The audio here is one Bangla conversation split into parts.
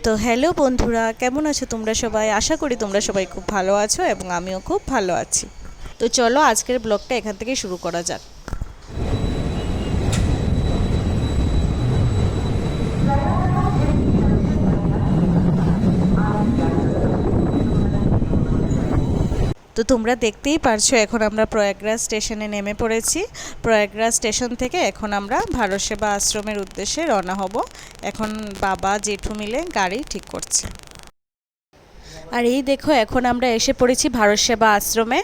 তো হ্যালো বন্ধুরা, কেমন আছো তোমরা সবাই? আশা করি তোমরা সবাই খুব ভালো আছো এবং আমিও খুব ভালো আছি। তো চলো আজকের ব্লগটা এখান থেকে শুরু করা যাক। তো তোমরা দেখতেই পারছো এখন আমরা প্রয়াগরাজ স্টেশনে নেমে পড়েছি। প্রয়াগরাজ স্টেশন থেকে এখন আমরা ভারত সেবা আশ্রমের উদ্দেশ্যে রওনা হব। এখন বাবা জেঠু মিলে গাড়ি ঠিক করছে। আর এই দেখো এখন আমরা এসে পড়েছি ভারত সেবা আশ্রমে।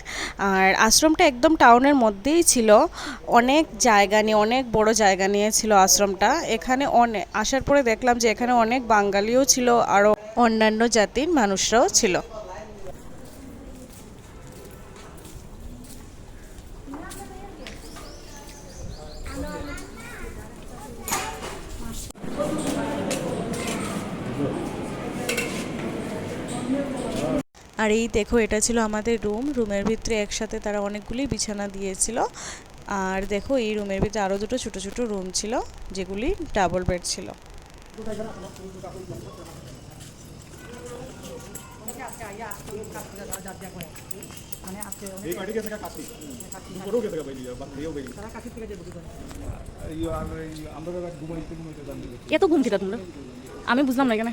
আর আশ্রমটা একদম টাউনের মধ্যেই ছিল, অনেক জায়গা নিয়ে, অনেক বড় জায়গা নিয়েছিল আশ্রমটা। এখানে আসার পরে দেখলাম যে এখানে অনেক বাঙালিও ছিল, আরও অন্যান্য জাতির মানুষরাও ছিল। আর এই দেখো এটা ছিল আমাদের রুমের ভিতরে একসাথে তারা অনেকগুলি বিছানা দিয়েছিল। আর দেখো এই রুমের ভিতরে আরও দুটো ছোটো ছোটো রুম ছিল, যেগুলি ডাবল বেড ছিল। এত ঘুম খেতা তোমরা, আমি বুঝলাম না এখানে।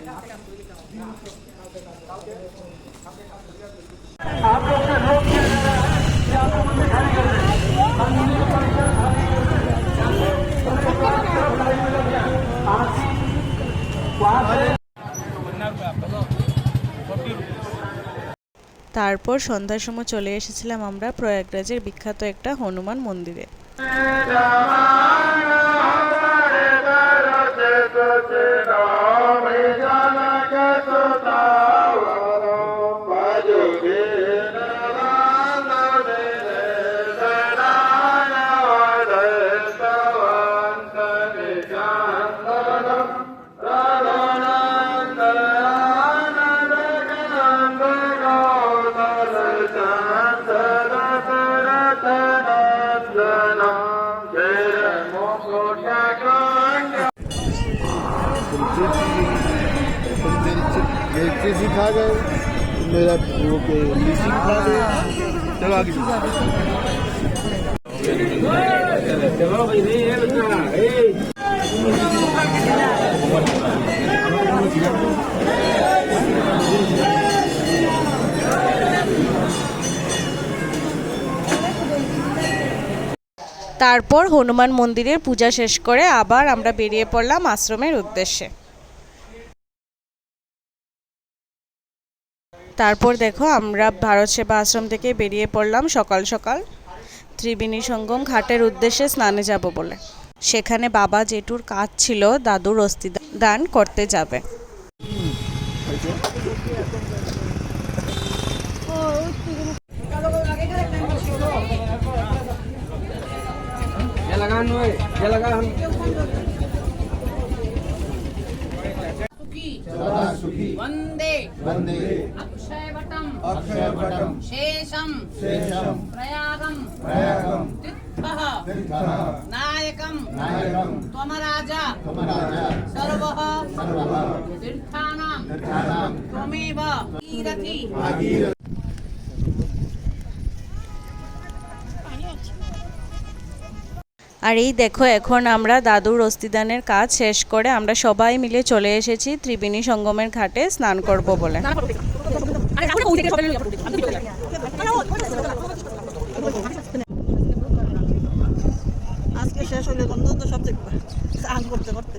তারপর সন্ধ্যার সময় চলে এসেছিলাম আমরা প্রয়াগরাজের বিখ্যাত একটা হনুমান মন্দিরে। सिखा गए मेरा वो के सिखा गए। चलो आगे তারপর হনুমান মন্দিরের পূজা শেষ করে আবার আমরা বেরিয়ে পড়লাম আশ্রমের উদ্দেশ্যে। তারপর দেখো আমরা ভারত সেবা আশ্রম থেকে বেরিয়ে পড়লাম সকাল সকাল ত্রিবেণী সঙ্গম ঘাটের উদ্দেশ্যে স্নানে যাব বলে। সেখানে বাবা জেঠুর কাজ ছিল, দাদুর অস্থি দান করতে যাবে। वंदे वंदे अक्षयवटम शेषम प्रयागम तीर्थः नायकम त्वमराजा सर्वः तीर्थानां त्वमेव कीरति। আর এই দেখো এখন আমরা দাদুর অস্থিদানের কাজ শেষ করে আমরা সবাই মিলে চলে এসেছি ত্রিবেণী সঙ্গমের ঘাটে স্নান করব বলে। আজকে শেষ হলে তো সব দেখবা স্নান করতে করতে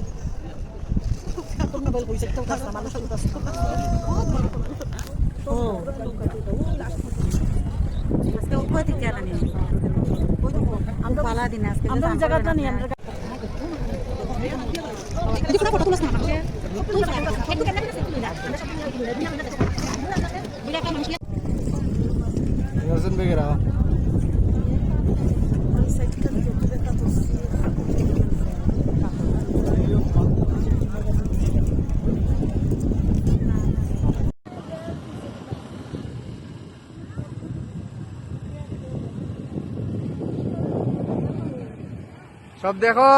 জায়গাটা নিয়ে सब देखो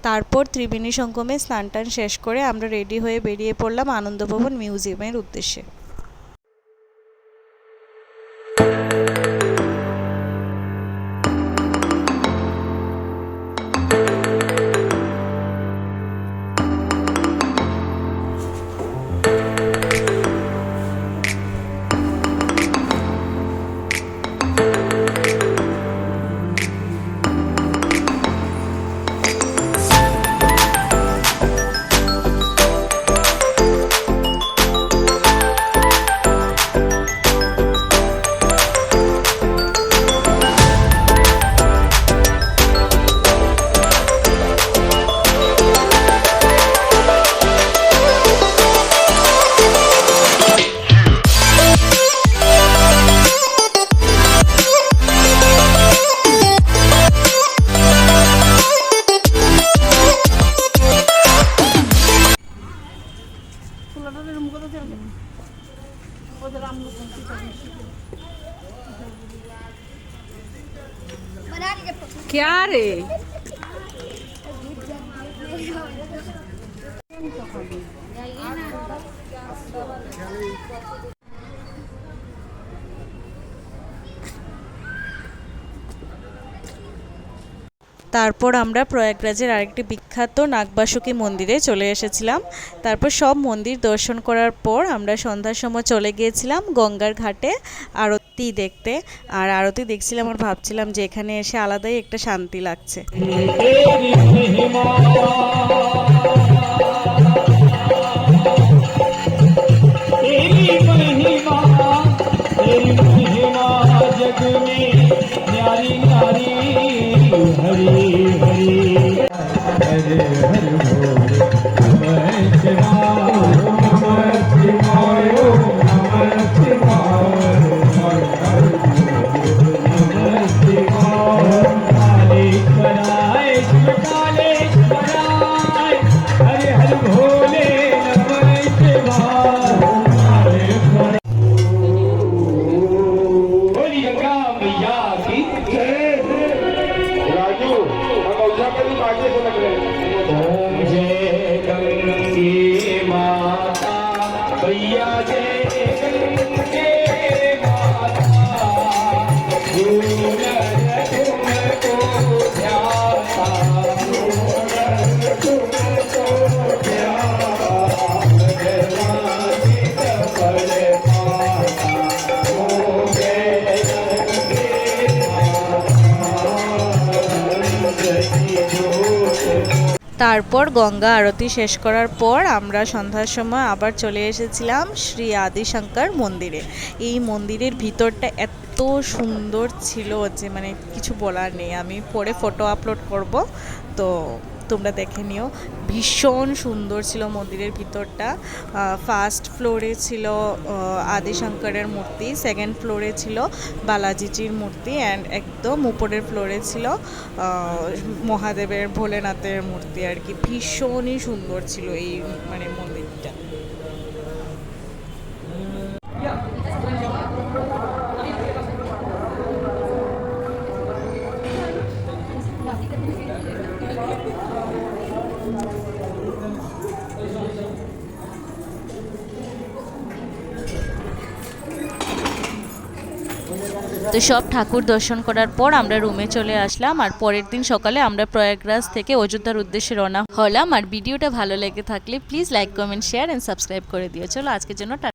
তারপর ত্রিবেণী সঙ্গমে স্নান টান শেষ করে আমরা রেডি হয়ে বেরিয়ে পড়লাম আনন্দভবন মিউজিয়ামের উদ্দেশ্যে। क्या रे তারপর আমরা প্রয়াগরাজের আরেকটি বিখ্যাত নাগবাসুকী মন্দিরে চলে এসেছিলাম। তারপর সব মন্দির দর্শন করার পর আমরা সন্ধ্যার সময় চলে গিয়েছিলাম গঙ্গার ঘাটে আরতি দেখতে। আর আরতি দেখছিলাম আর ভাবছিলাম যে এখানে এসে আলাদাই একটা শান্তি লাগছে। তারপর গঙ্গা আরতি শেষ করার পর আমরা সন্ধ্যার সময় আবার চলে এসেছিলাম শ্রী আদিশঙ্কর মন্দিরে। এই মন্দিরের ভিতরটা এত সুন্দর ছিল যে মানে কিছু বলার নেই। আমি পরে ফটো আপলোড করব, তো তোমরা দেখে নিও। ভীষণ সুন্দর ছিল মন্দিরের ভিতরটা। ফার্স্ট ফ্লোরে ছিল আদিশঙ্করের মূর্তি, সেকেন্ড ফ্লোরে ছিল বালাজিজির মূর্তি, অ্যান্ড একদম উপরের ফ্লোরে ছিল মহাদেবের ভোলেনাথের মূর্তি আর কি। ভীষণই সুন্দর ছিল এই মানে মন্দিরটা। তো সব ঠাকুর দর্শন করার পর আমরা রুমে চলে আসলাম। আর পরের দিন সকালে আমরা প্রয়াগরাজ থেকে অযোধ্যার উদ্দেশ্যে রওনা হলাম। আর ভিডিওটা ভালো লেগে থাকলে please like, comment, share and subscribe করে দিও। চলো আজকের জন্য